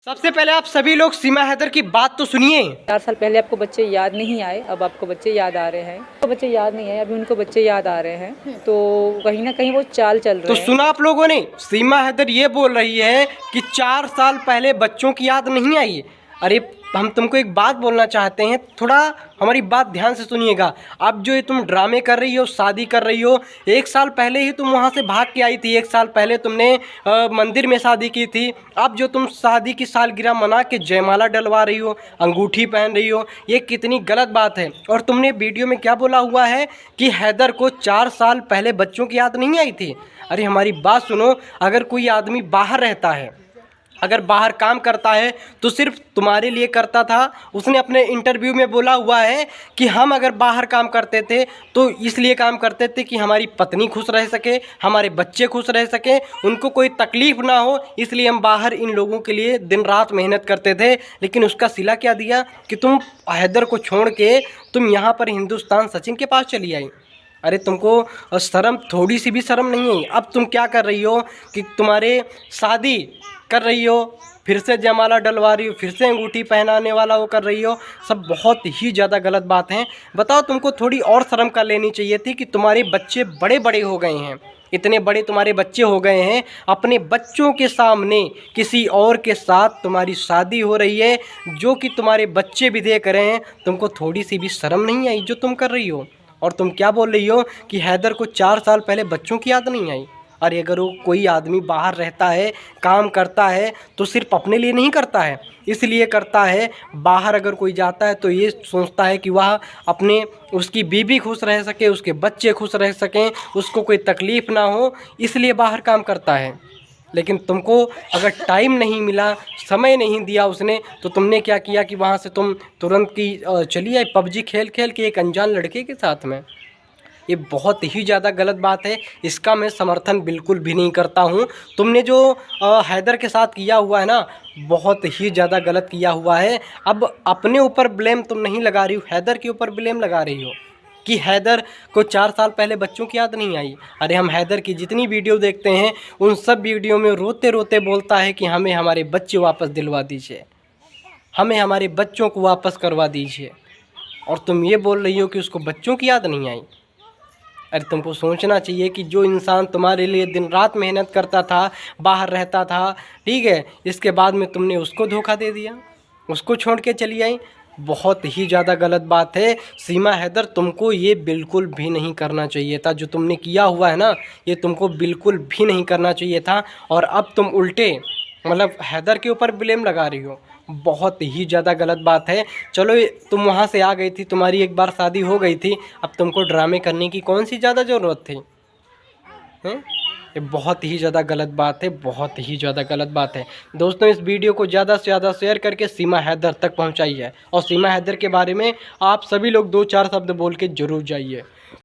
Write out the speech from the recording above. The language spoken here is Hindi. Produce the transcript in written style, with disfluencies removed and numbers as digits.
सबसे पहले आप सभी लोग सीमा हैदर की बात तो सुनिए। 4 साल पहले आपको बच्चे याद नहीं आए, अब आपको बच्चे याद आ रहे हैं। तो बच्चे याद नहीं आए, अभी उनको बच्चे याद आ रहे हैं, तो कहीं ना कहीं वो चाल चल तो रहे हैं। सुना आप लोगों ने, सीमा हैदर ये बोल रही है कि 4 साल पहले बच्चों की याद नहीं आई। अरे हम तुमको एक बात बोलना चाहते हैं, थोड़ा हमारी बात ध्यान से सुनिएगा। अब जो ये तुम ड्रामे कर रही हो, शादी कर रही हो, 1 साल पहले ही तुम वहाँ से भाग के आई थी। 1 साल पहले तुमने मंदिर में शादी की थी। अब जो तुम शादी की सालगिरह मना के जयमाला डलवा रही हो, अंगूठी पहन रही हो, ये कितनी गलत बात है। और तुमने वीडियो में क्या बोला हुआ है कि हैदर को 4 साल पहले बच्चों की याद नहीं आई थी। अरे हमारी बात सुनो, अगर कोई आदमी बाहर रहता है, अगर बाहर काम करता है तो सिर्फ तुम्हारे लिए करता था। उसने अपने इंटरव्यू में बोला हुआ है कि हम अगर बाहर काम करते थे तो इसलिए काम करते थे कि हमारी पत्नी खुश रह सके, हमारे बच्चे खुश रह सके, उनको कोई तकलीफ़ ना हो, इसलिए हम बाहर इन लोगों के लिए दिन रात मेहनत करते थे। लेकिन उसका सिला क्या दिया कि तुम हैदर को छोड़ के तुम यहाँ पर हिंदुस्तान सचिन के पास चली आई। अरे तुमको शर्म, थोड़ी सी भी शर्म नहीं है। अब तुम क्या कर रही हो कि तुम्हारे शादी कर रही हो, फिर से जयमाला डलवा रही हो, फिर से अंगूठी पहनाने वाला वो कर रही हो, सब बहुत ही ज़्यादा गलत बात है। बताओ, तुमको थोड़ी और शर्म कर लेनी चाहिए थी कि तुम्हारे बच्चे बड़े बड़े हो गए हैं, इतने बड़े तुम्हारे बच्चे हो गए हैं, अपने बच्चों के सामने किसी और के साथ तुम्हारी शादी हो रही है, जो कि तुम्हारे बच्चे भी देख रहे हैं। तुमको थोड़ी सी भी शर्म नहीं आई जो तुम कर रही हो। और तुम क्या बोल रही हो कि हैदर को 4 साल पहले बच्चों की याद नहीं आई। अरे अगर वो कोई आदमी बाहर रहता है, काम करता है, तो सिर्फ अपने लिए नहीं करता है, इसलिए करता है। बाहर अगर कोई जाता है तो ये सोचता है कि वह अपने, उसकी बीवी खुश रह सके, उसके बच्चे खुश रह सकें, उसको कोई तकलीफ़ ना हो, इसलिए बाहर काम करता है। लेकिन तुमको अगर टाइम नहीं मिला, समय नहीं दिया उसने, तो तुमने क्या किया कि वहाँ से तुम तुरंत की चली आई पबजी खेल खेल के एक अनजान लड़के के साथ में। ये बहुत ही ज़्यादा गलत बात है, इसका मैं समर्थन बिल्कुल भी नहीं करता हूँ। तुमने जो हैदर के साथ किया हुआ है ना, बहुत ही ज़्यादा गलत किया हुआ है। अब अपने ऊपर ब्लेम तुम नहीं लगा रही हो, हैदर के ऊपर ब्लेम लगा रही हो कि हैदर को 4 साल पहले बच्चों की याद नहीं आई। अरे हम हैदर की जितनी वीडियो देखते हैं, उन सब वीडियो में रोते रोते बोलता है कि हमें हमारे बच्चे वापस दिलवा दीजिए, हमें हमारे बच्चों को वापस करवा दीजिए। और तुम ये बोल रही हो कि उसको बच्चों की याद नहीं आई। अरे तुमको सोचना चाहिए कि जो इंसान तुम्हारे लिए दिन रात मेहनत करता था, बाहर रहता था, ठीक है, इसके बाद में तुमने उसको धोखा दे दिया, उसको छोड़ के चली आई। बहुत ही ज़्यादा गलत बात है। सीमा हैदर, तुमको ये बिल्कुल भी नहीं करना चाहिए था। जो तुमने किया हुआ है ना, ये तुमको बिल्कुल भी नहीं करना चाहिए था। और अब तुम उल्टे मतलब हैदर के ऊपर ब्लेम लगा रही हो, बहुत ही ज़्यादा गलत बात है। चलो, तुम वहाँ से आ गई थी, तुम्हारी एक बार शादी हो गई थी, अब तुमको ड्रामे करने की कौन सी ज़्यादा ज़रूरत थी, हैं? ये बहुत ही ज़्यादा गलत बात है, बहुत ही ज़्यादा गलत बात है। दोस्तों, इस वीडियो को ज़्यादा से ज़्यादा शेयर करके सीमा हैदर तक पहुँचाइए। और सीमा हैदर के बारे में आप सभी लोग 2-4 शब्द बोल के ज़रूर जाइए।